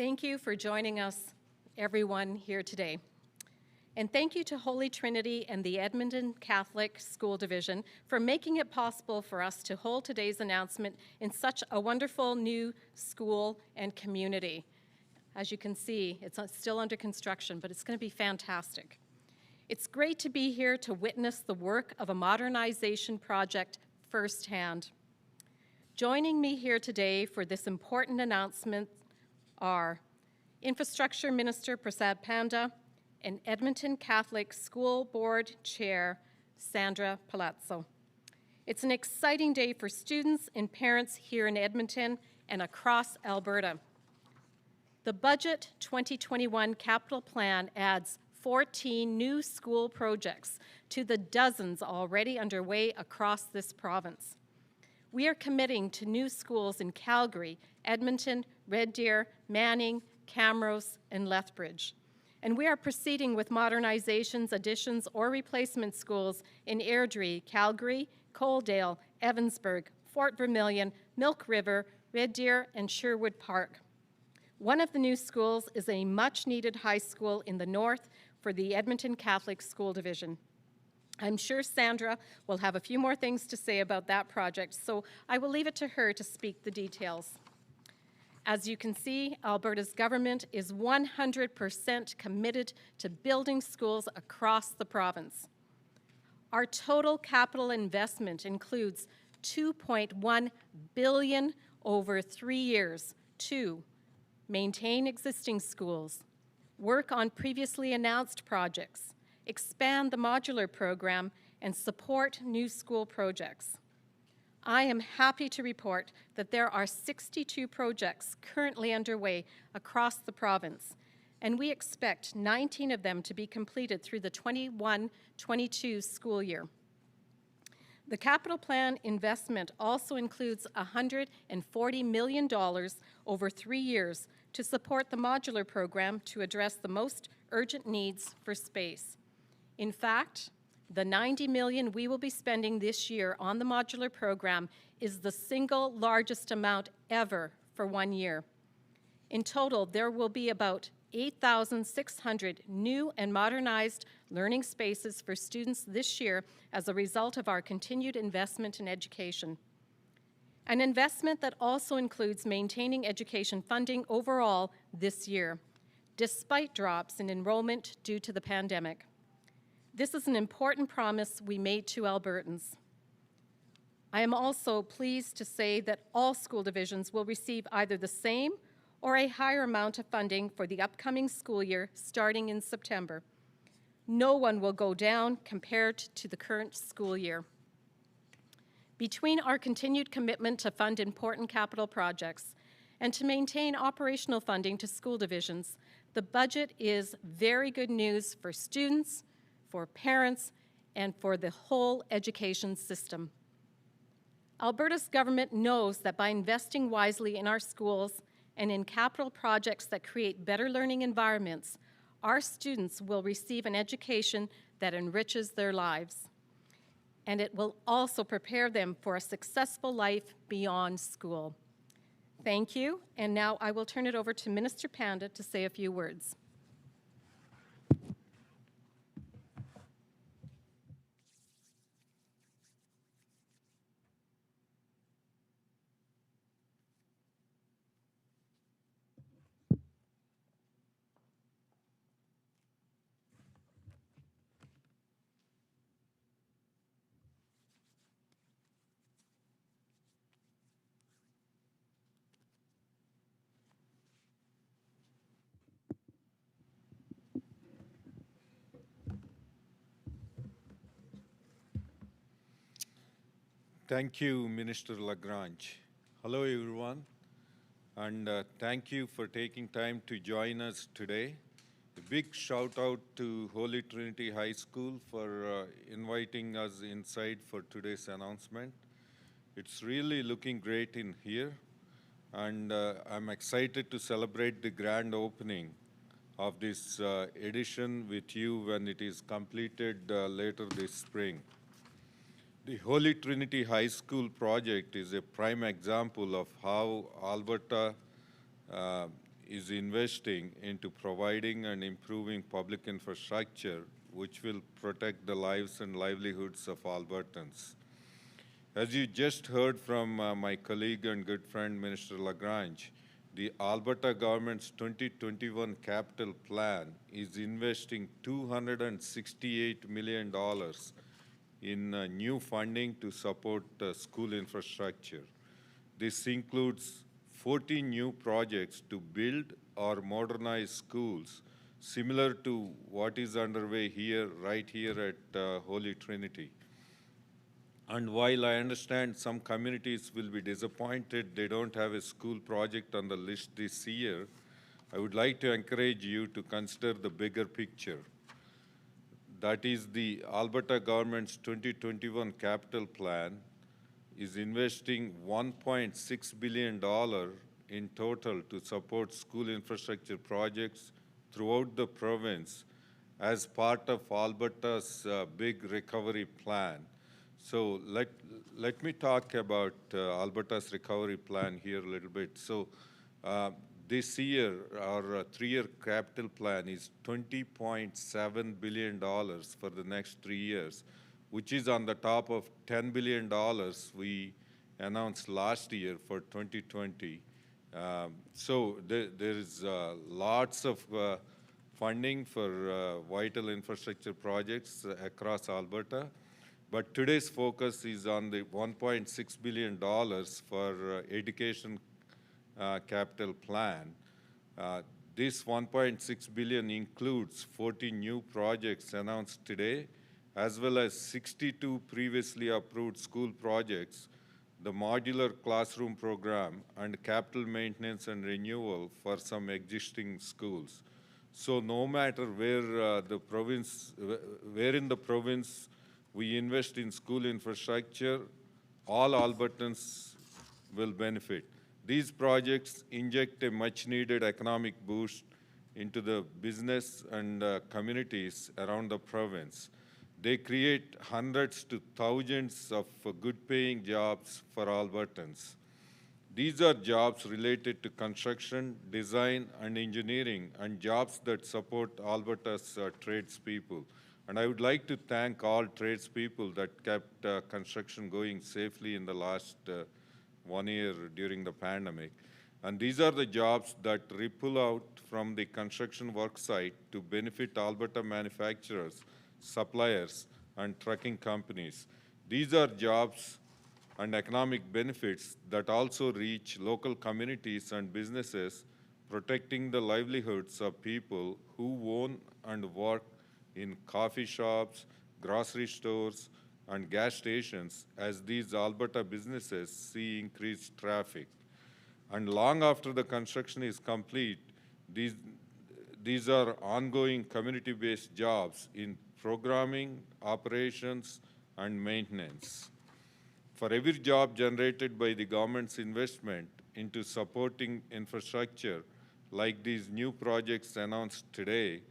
Thank you for joining us, everyone here today. And thank you to Holy Trinity and the Edmonton Catholic School Division for making it possible for us to hold today's announcement in such a wonderful new school and community. As you can see, it's still under construction, but it's going to be fantastic. It's great to be here to witness the work of a modernization project firsthand. Joining me here today for this important announcement are Infrastructure Minister Prasad Panda and Edmonton Catholic School Board Chair Sandra Palazzo. It's an exciting day for students and parents here in Edmonton and across Alberta. The Budget 2021 Capital Plan adds 14 new school projects to the dozens already underway across this province. We are committing to new schools in Calgary, Edmonton, Red Deer, Manning, Camrose, and Lethbridge. And we are proceeding with modernizations, additions, or replacement schools in Airdrie, Calgary, Coaldale, Evansburg, Fort Vermilion, Milk River, Red Deer, and Sherwood Park. One of the new schools is a much-needed high school in the north for the Edmonton Catholic School Division. I'm sure Sandra will have a few more things to say about that project, so I will leave it to her to speak the details. As you can see, Alberta's government is 100% committed to building schools across the province. Our total capital investment includes $2.1 billion over 3 years to maintain existing schools, work on previously announced projects, expand the modular program, and support new school projects. I am happy to report that there are 62 projects currently underway across the province, and we expect 19 of them to be completed through the 21-22 school year. The capital plan investment also includes $140 million over 3 years to support the modular program to address the most urgent needs for space. In fact, the $90 million we will be spending this year on the modular program is the single largest amount ever for 1 year. In total, there will be about 8,600 new and modernized learning spaces for students this year as a result of our continued investment in education. An investment that also includes maintaining education funding overall this year, despite drops in enrollment due to the pandemic. This is an important promise we made to Albertans. I am also pleased to say that all school divisions will receive either the same or a higher amount of funding for the upcoming school year starting in September. No one will go down compared to the current school year. Between our continued commitment to fund important capital projects and to maintain operational funding to school divisions, the budget is very good news for students, for parents, and for the whole education system. Alberta's government knows that by investing wisely in our schools and in capital projects that create better learning environments, our students will receive an education that enriches their lives. And it will also prepare them for a successful life beyond school. Thank you, and now I will turn it over to Minister Panda to say a few words. Thank you, Minister LaGrange. Hello, everyone, and thank you for taking time to join us today. A big shout out to Holy Trinity High School for inviting us inside for today's announcement. It's really looking great in here, and I'm excited to celebrate the grand opening of this edition with you when it is completed later this spring. The Holy Trinity High School project is a prime example of how Alberta is investing into providing and improving public infrastructure which will protect the lives and livelihoods of Albertans. As you just heard from my colleague and good friend, Minister LaGrange, the Alberta government's 2021 capital plan is investing $268 million in new funding to support school infrastructure. This includes 14 new projects to build or modernize schools, similar to what is underway here, right here at Holy Trinity. And while I understand some communities will be disappointed they don't have a school project on the list this year, I would like to encourage you to consider the bigger picture. That is, the Alberta government's 2021 capital plan is investing $1.6 billion in total to support school infrastructure projects throughout the province as part of Alberta's big recovery plan. So let me talk about Alberta's recovery plan here a little bit. So this year, our three-year capital plan is $20.7 billion for the next 3 years, which is on the top of $10 billion we announced last year for 2020. So there is lots of funding for vital infrastructure projects across Alberta. But today's focus is on the $1.6 billion for education capital plan. This $1.6 billion includes 40 new projects announced today, as well as 62 previously approved school projects, the modular classroom program, and capital maintenance and renewal for some existing schools. So no matter where in the province we invest in school infrastructure, all Albertans will benefit. These projects inject a much-needed economic boost into the business and communities around the province. They create hundreds to thousands of good-paying jobs for Albertans. These are jobs related to construction, design, and engineering, and jobs that support Alberta's tradespeople. And I would like to thank all tradespeople that kept construction going safely in the last 1 year during the pandemic. And these are the jobs that ripple out from the construction work site to benefit Alberta manufacturers, suppliers, and trucking companies. These are jobs and economic benefits that also reach local communities and businesses, protecting the livelihoods of people who own and work in coffee shops, grocery stores, and gas stations as these Alberta businesses see increased traffic. And long after the construction is complete, these are ongoing community-based jobs in programming, operations, and maintenance. For every job generated by the government's investment into supporting infrastructure, like these new projects announced today,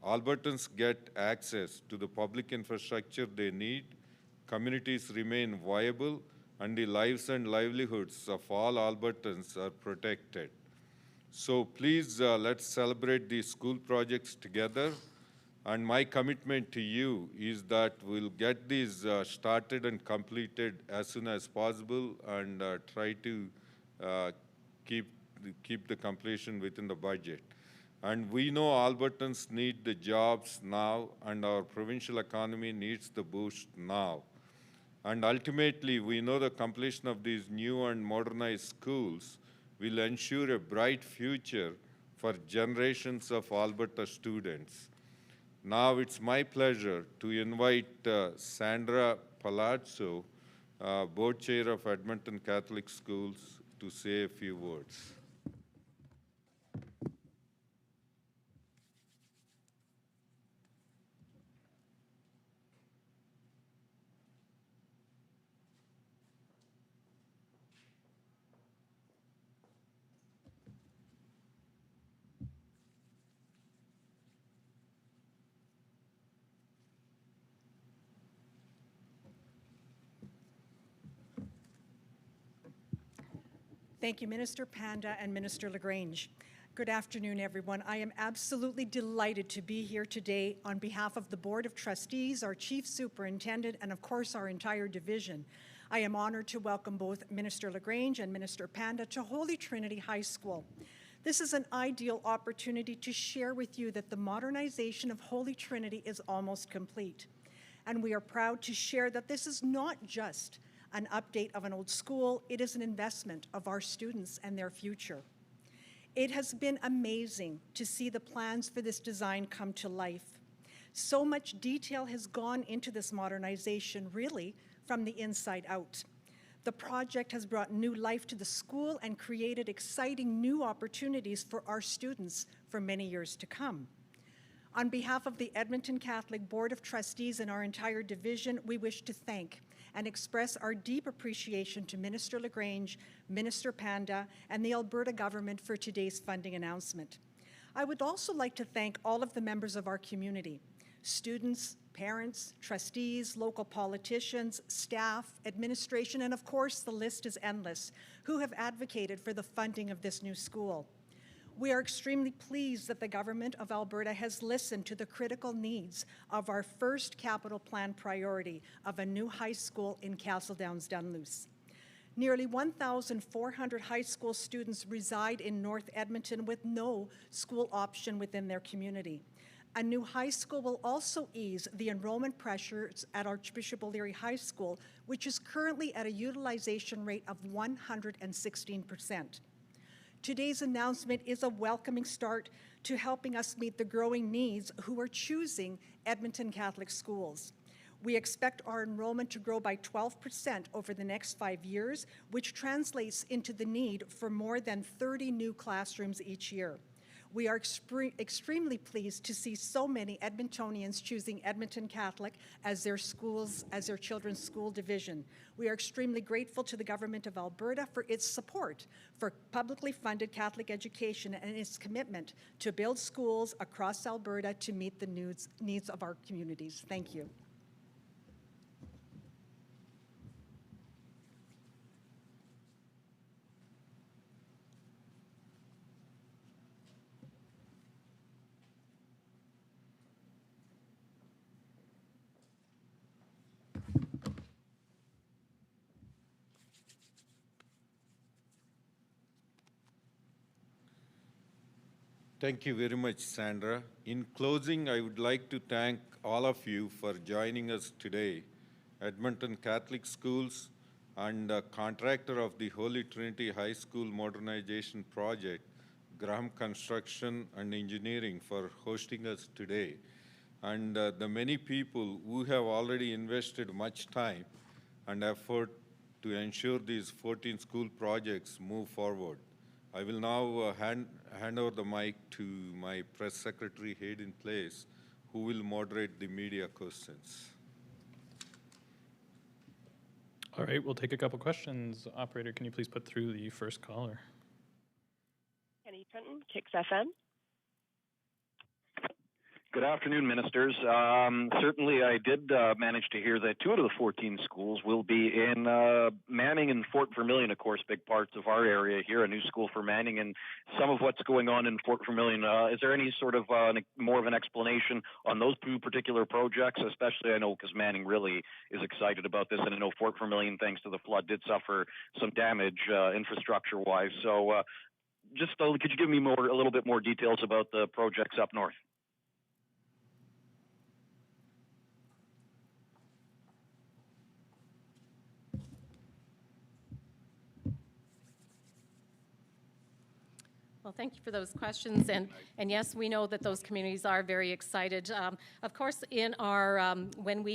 Albertans get access to the public infrastructure they need, communities remain viable, and the lives and livelihoods of all Albertans are protected. So please, let's celebrate these school projects together. And my commitment to you is that we'll get these started and completed as soon as possible and try to keep the completion within the budget. And we know Albertans need the jobs now, and our provincial economy needs the boost now. And ultimately, we know the completion of these new and modernized schools will ensure a bright future for generations of Alberta students. Now it's my pleasure to invite Sandra Palazzo, Board Chair of Edmonton Catholic Schools, to say a few words. Thank you, Minister Panda and Minister LaGrange. Good afternoon, everyone. I am absolutely delighted to be here today on behalf of the Board of Trustees, our Chief Superintendent, and of course our entire division. I am honored to welcome both Minister LaGrange and Minister Panda to Holy Trinity High School. This is an ideal opportunity to share with you that the modernization of Holy Trinity is almost complete. And we are proud to share that this is not just an update of an old school, it is an investment of our students and their future. It has been amazing to see the plans for this design come to life. So much detail has gone into this modernization, really, from the inside out. The project has brought new life to the school and created exciting new opportunities for our students for many years to come. On behalf of the Edmonton Catholic Board of Trustees and our entire division, we wish to thank and express our deep appreciation to Minister LaGrange, Minister Panda, and the Alberta government for today's funding announcement. I would also like to thank all of the members of our community, students, parents, trustees, local politicians, staff, administration, and of course the list is endless, who have advocated for the funding of this new school. We are extremely pleased that the Government of Alberta has listened to the critical needs of our first capital plan priority of a new high school in Castle Downs, Dunluce. Nearly 1,400 high school students reside in North Edmonton with no school option within their community. A new high school will also ease the enrollment pressures at Archbishop O'Leary High School, which is currently at a utilization rate of 116%. Today's announcement is a welcoming start to helping us meet the growing needs who are choosing Edmonton Catholic schools. We expect our enrollment to grow by 12% over the next 5 years, which translates into the need for more than 30 new classrooms each year. We are extremely pleased to see so many Edmontonians choosing Edmonton Catholic as their children's school division. We are extremely grateful to the Government of Alberta for its support for publicly funded Catholic education and its commitment to build schools across Alberta to meet the needs of our communities. Thank you. Thank you very much, Sandra. In closing, I would like to thank all of you for joining us today. Edmonton Catholic Schools and contractor of the Holy Trinity High School Modernization Project, Graham Construction and Engineering, for hosting us today. And the many people who have already invested much time and effort to ensure these 14 school projects move forward. I will now hand over the mic to my press secretary, Hayden Place, who will moderate the media questions. All right, we'll take a couple questions. Operator, can you please put through the first caller? Kenny Trenton, Kicks FM. Good afternoon, ministers. Certainly, I did manage to hear that 2 out of the 14 schools will be in Manning and Fort Vermilion, of course, big parts of our area here, a new school for Manning, and some of what's going on in Fort Vermilion. Is there any sort of more of an explanation on those 2 particular projects? Especially, I know, because Manning really is excited about this, and I know Fort Vermilion, thanks to the flood, did suffer some damage infrastructure-wise. So just could you give me a little bit more details about the projects up north? Well, thank you for those questions, and yes, we know that those communities are very excited. Of course, in our when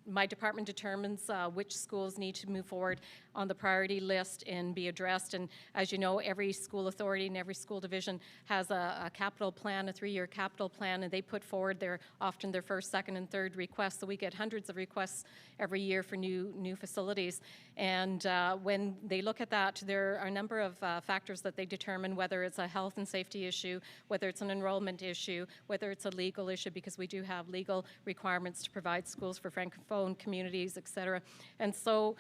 my department determines which schools need to move forward on the priority list and be addressed. And as you know, every school authority and every school division has a capital plan, a 3-year capital plan, and they put forward often their first, second, and third requests. So we get hundreds of requests every year for new facilities. And when they look at that, there are a number of factors that they determine, whether it's a health and safety issue, whether it's an enrollment issue, whether it's a legal issue, because we do have legal requirements to provide schools for Francophone francophone communities, et cetera. And so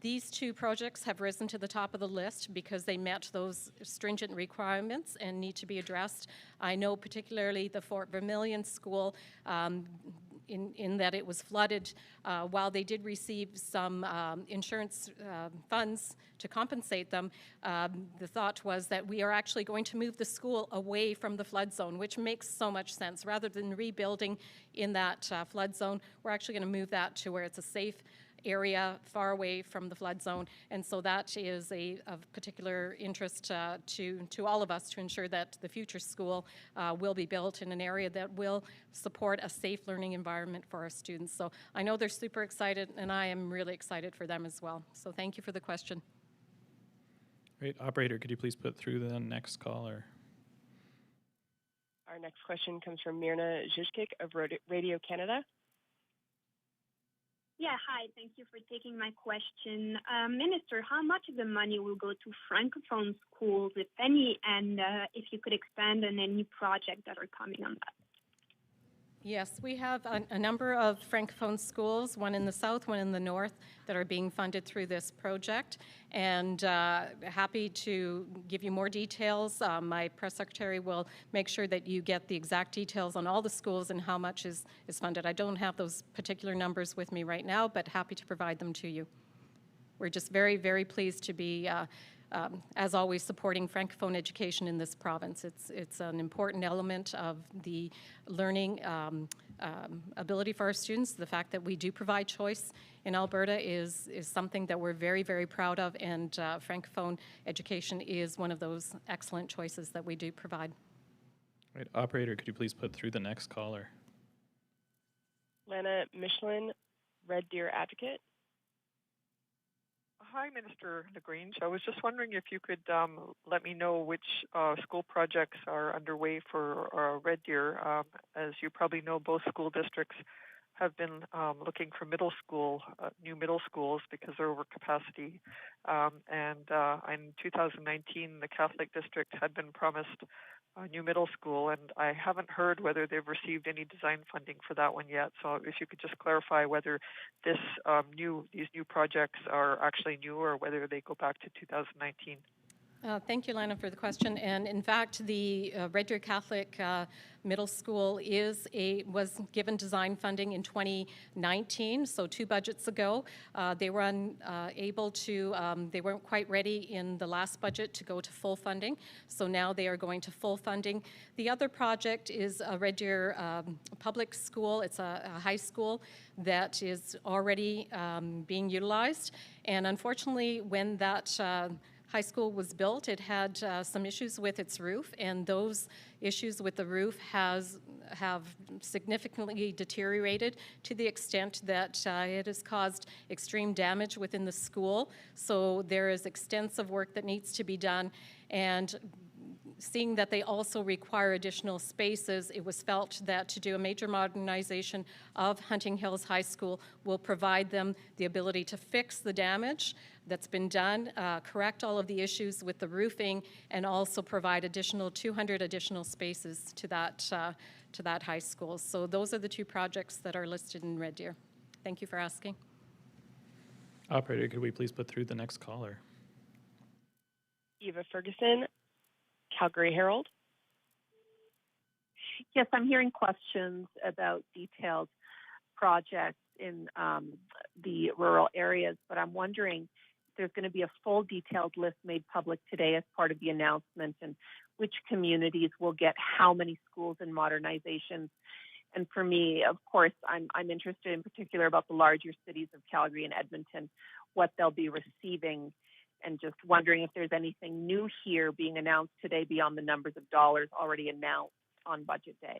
these two projects have risen to the top of the list because they met those stringent requirements and need to be addressed. I know particularly the Fort Vermilion School, in that it was flooded. While they did receive some insurance funds to compensate them, the thought was that we are actually going to move the school away from the flood zone, which makes so much sense. Rather than rebuilding in that flood zone, we're actually going to move that to where it's a safe area far away from the flood zone, and so that is of particular interest to all of us to ensure that the future school will be built in an area that will support a safe learning environment for our students. So I know they're super excited, and I am really excited for them as well. So thank you for the question. Great. Operator, could you please put through the next caller? Our next question comes from Mirna Zizkik of Radio Canada. Yeah, hi. Thank you for taking my question. Minister, how much of the money will go to Francophone schools, if any, and if you could expand on any projects that are coming on that? Yes, we have a number of Francophone schools, one in the south, one in the north, that are being funded through this project. And happy to give you more details. My press secretary will make sure that you get the exact details on all the schools and how much is funded. I don't have those particular numbers with me right now, but happy to provide them to you. We're just very, very pleased to be as always, supporting Francophone education in this province. It's an important element of the learning ability for our students. The fact that we do provide choice in Alberta is something that we're very, very proud of, and Francophone education is one of those excellent choices that we do provide. Right. Operator, could you please put through the next caller? Lana Michelin, Red Deer Advocate. Hi, Minister LaGrange. I was just wondering if you could let me know which school projects are underway for Red Deer. As you probably know, both school districts have been looking for new middle schools because they're over capacity. And in 2019, the Catholic district had been promised a new middle school, and I haven't heard whether they've received any design funding for that one yet. So if you could just clarify whether these new projects are actually new or whether they go back to 2019. Thank you, Lana, for the question. And in fact, the Red Deer Catholic Middle School was given design funding in 2019, so 2 budgets ago. They were unable to, they weren't quite ready in the last budget to go to full funding, so now they are going to full funding. The other project is a Red Deer public school. It's a high school that is already being utilized, and unfortunately, when that high school was built, it had some issues with its roof, and those issues with the roof have significantly deteriorated to the extent that it has caused extreme damage within the school. So there is extensive work that needs to be done, and seeing that they also require additional spaces, it was felt that to do a major modernization of Hunting Hills High School will provide them the ability to fix the damage that's been done, correct all of the issues with the roofing, and also provide 200 additional spaces to that high school. So those are the 2 projects that are listed in Red Deer. Thank you for asking. Operator, could we please put through the next caller? Eva Ferguson, Calgary Herald. Yes, I'm hearing questions about detailed projects in the rural areas, but I'm wondering if there's going to be a full detailed list made public today as part of the announcement, and which communities will get how many schools and modernizations. And for me, of course, I'm interested in particular about the larger cities of Calgary and Edmonton, what they'll be receiving, and just wondering if there's anything new here being announced today beyond the numbers of dollars already announced on budget day.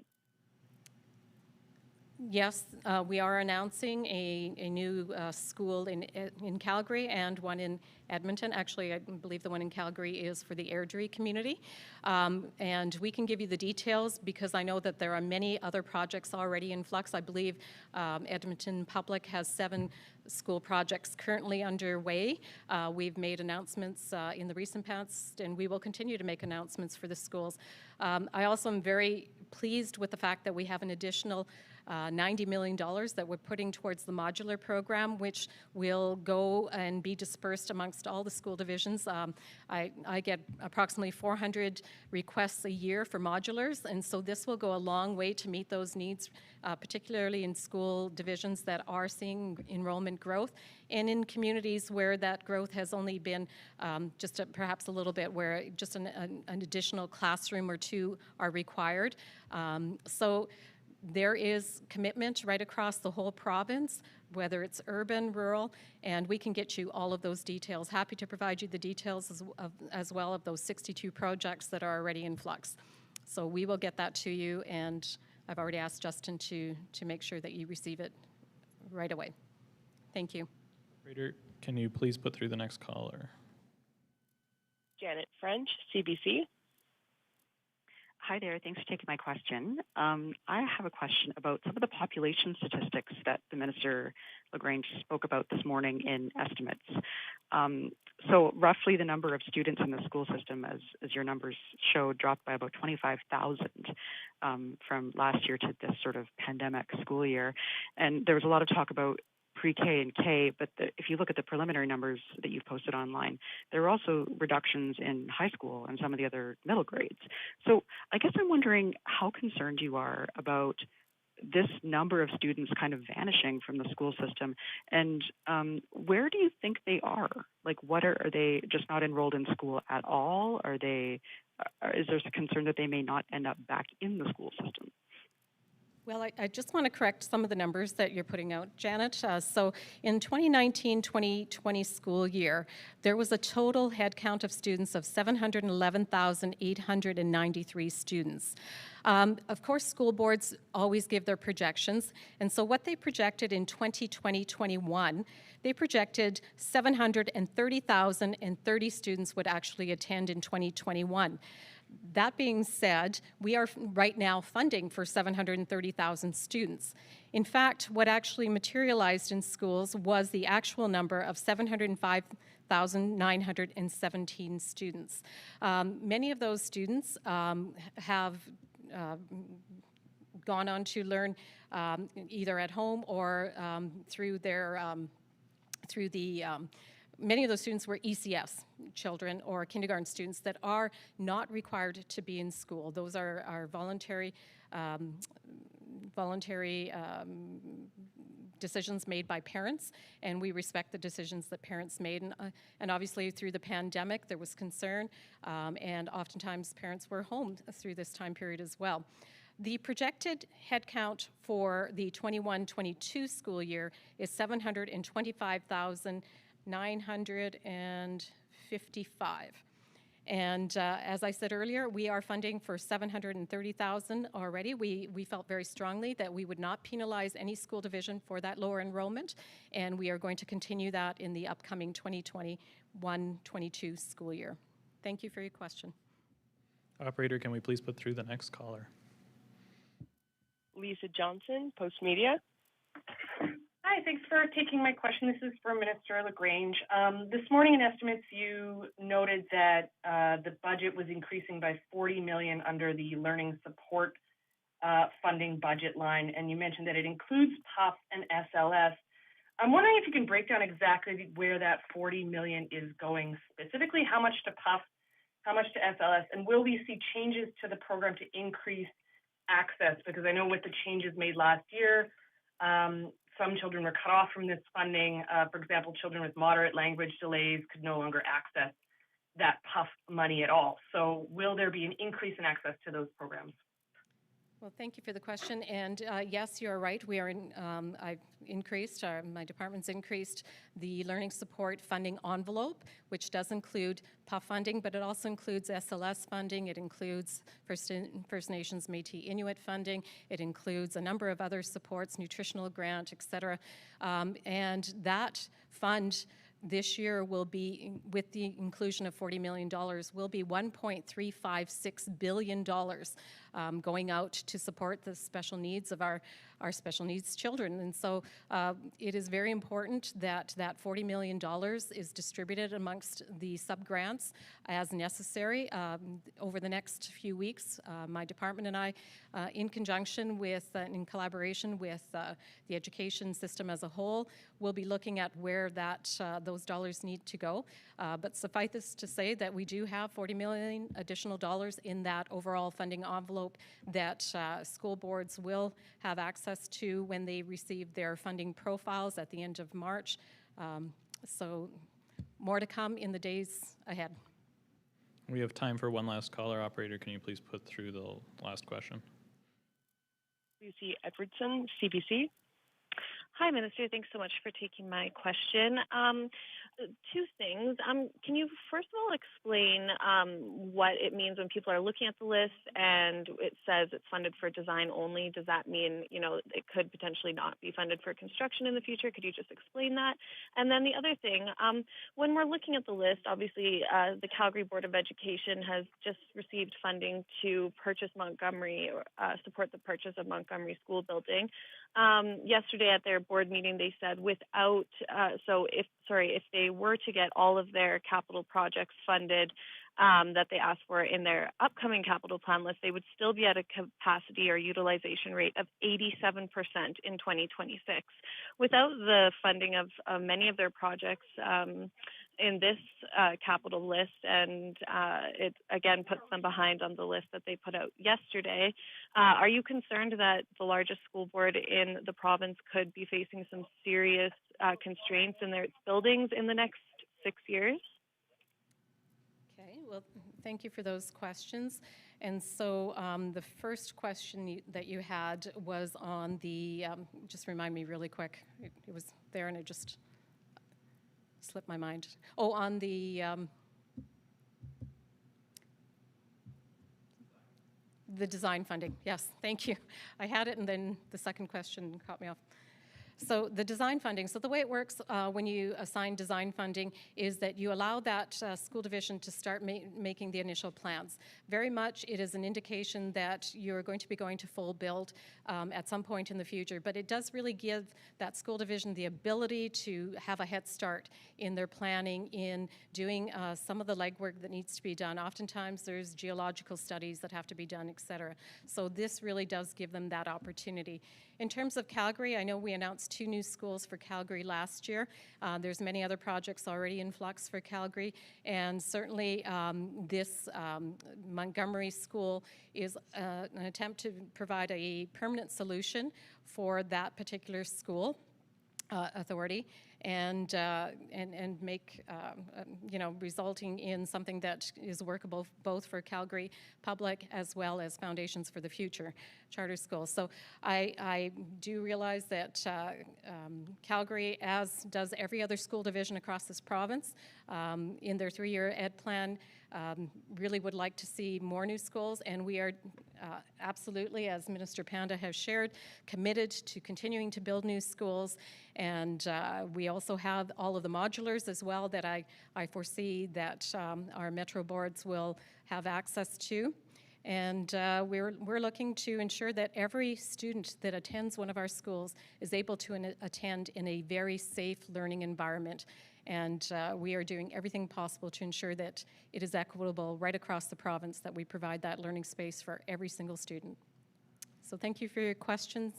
Yes, we are announcing a new school in Calgary and one in Edmonton. Actually, I believe the one in Calgary is for the Airdrie community. And we can give you the details because I know that there are many other projects already in flux. I believe Edmonton Public has 7 school projects currently underway. We've made announcements in the recent past, and we will continue to make announcements for the schools. I also am very pleased with the fact that we have an additional $90 million that we're putting towards the modular program, which will go and be dispersed amongst all the school divisions. I get approximately 400 requests a year for modulars, and so this will go a long way to meet those needs, particularly in school divisions that are seeing enrollment growth, and in communities where that growth has only been perhaps a little bit, where just an additional classroom or two are required. So there is commitment right across the whole province, whether it's urban, rural, and we can get you all of those details. Happy to provide you the details as well of those 62 projects that are already in flux. So we will get that to you, and I've already asked Justin to make sure that you receive it right away. Thank you. Operator, can you please put through the next caller? Janet French, CBC. Hi there. Thanks for taking my question. I have a question about some of the population statistics that the Minister LaGrange spoke about this morning in estimates. So roughly the number of students in the school system, as your numbers show, dropped by about 25,000 from last year to this sort of pandemic school year. And there was a lot of talk about pre-K and K, but if you look at the preliminary numbers that you've posted online, there are also reductions in high school and some of the other middle grades. So I guess I'm wondering how concerned you are about this number of students kind of vanishing from the school system, and where do you think they are? Like, what are they just not enrolled in school at all? Is there a concern that they may not end up back in the school system? Well, I just want to correct some of the numbers that you're putting out, Janet. So in 2019-2020 school year, there was a total head count of students of 711,893 students. Of course, school boards always give their projections, and so what they projected in 2020-21, they projected 730,030 students would actually attend in 2021. That being said, we are right now funding for 730,000 students. In fact, what actually materialized in schools was the actual number of 705,917 students. Many of those students have gone on to learn either at home or through many of those students were ECS children or kindergarten students that are not required to be in school. Those are voluntary decisions made by parents, and we respect the decisions that parents made. And obviously through the pandemic there was concern, and oftentimes parents were home through this time period as well. The projected headcount for the 21-22 school year is 725,955. And as I said earlier, we are funding for 730,000 already. We felt very strongly that we would not penalize any school division for that lower enrollment, and we are going to continue that in the upcoming 2021-22 school year. Thank you for your question. Operator, can we please put through the next caller? Lisa Johnson, Post Media. Hi, thanks for taking my question. This is for Minister LaGrange. This morning in estimates, you noted that the budget was increasing by $40 million under the learning support funding budget line, and you mentioned that it includes PUF and SLS. I'm wondering if you can break down exactly where that $40 million is going specifically, how much to PUF, how much to SLS, and will we see changes to the program to increase access? Because I know with the changes made last year, some children were cut off from this funding. For example, children with moderate language delays could no longer access that PUF money at all. So will there be an increase in access to those programs? Well, thank you for the question. And yes, you're right. We are I've increased, my department's increased the learning support funding envelope, which does include PUF funding, but it also includes SLS funding. It includes First Nations Métis Inuit funding. It includes a number of other supports, nutritional grant, et cetera. And that fund this year will be, with the inclusion of $40 million, will be $1.356 billion going out to support the special needs of our special needs children. And so it is very important that that $40 million is distributed amongst the subgrants as necessary over the next few weeks. My department and I, in conjunction with, in collaboration with the education system as a whole, will be looking at where that those dollars need to go. But suffice this to say that we do have $40 million additional dollars in that overall funding envelope that school boards will have access to when they receive their funding profiles at the end of March. So more to come in the days ahead. We have time for one last caller. Operator, can you please put through the last question? Lucy Edwardson, CBC. Hi, Minister. Thanks so much for taking my question. Two things. Can you first of all explain what it means when people are looking at the list and it says it's funded for design only? Does that mean, you know, it could potentially not be funded for construction in the future? Could you just explain that? And then the other thing, when we're looking at the list, obviously the Calgary Board of Education has just received funding to purchase Montgomery, support the purchase of Montgomery School Building. Yesterday at their board meeting, they said without, if they were to get all of their capital projects funded that they asked for in their upcoming capital plan list, they would still be at a capacity or utilization rate of 87% in 2026. Without the funding of many of their projects in this capital list, and it again puts them behind on the list that they put out yesterday. Are you concerned that the largest school board in the province could be facing some serious constraints in their buildings in the next 6 years? Okay, well, thank you for those questions. And so the first question that you had was on the, just remind me really quick, it was there and it just slipped my mind. Oh, on the design funding. Yes, thank you. I had it and then the second question caught me off. So the design funding, so the way it works when you assign design funding is that you allow that school division to start making the initial plans. Very much it is an indication that you're going to be going to full build at some point in the future, but it does really give that school division the ability to have a head start in their planning, in doing some of the legwork that needs to be done. Oftentimes there's geological studies that have to be done, et cetera. So this really does give them that opportunity. In terms of Calgary, I know we announced 2 new schools for Calgary last year. There's many other projects already in flux for Calgary, and certainly this Montgomery School is an attempt to provide a permanent solution for that particular school authority, and make, resulting in something that is workable both for Calgary Public as well as Foundations for the Future charter schools. So I do realize that Calgary, as does every other school division across this province, in their 3-year ed plan, really would like to see more new schools, and we are absolutely, as Minister Panda has shared, committed to continuing to build new schools. And we also have all of the modulars as well that I foresee that our metro boards will have access to. And we're looking to ensure that every student that attends one of our schools is able to attend in a very safe learning environment. And we are doing everything possible to ensure that it is equitable right across the province, that we provide that learning space for every single student. So thank you for your questions.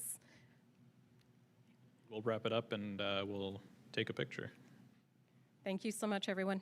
We'll wrap it up and we'll take a picture. Thank you so much, everyone.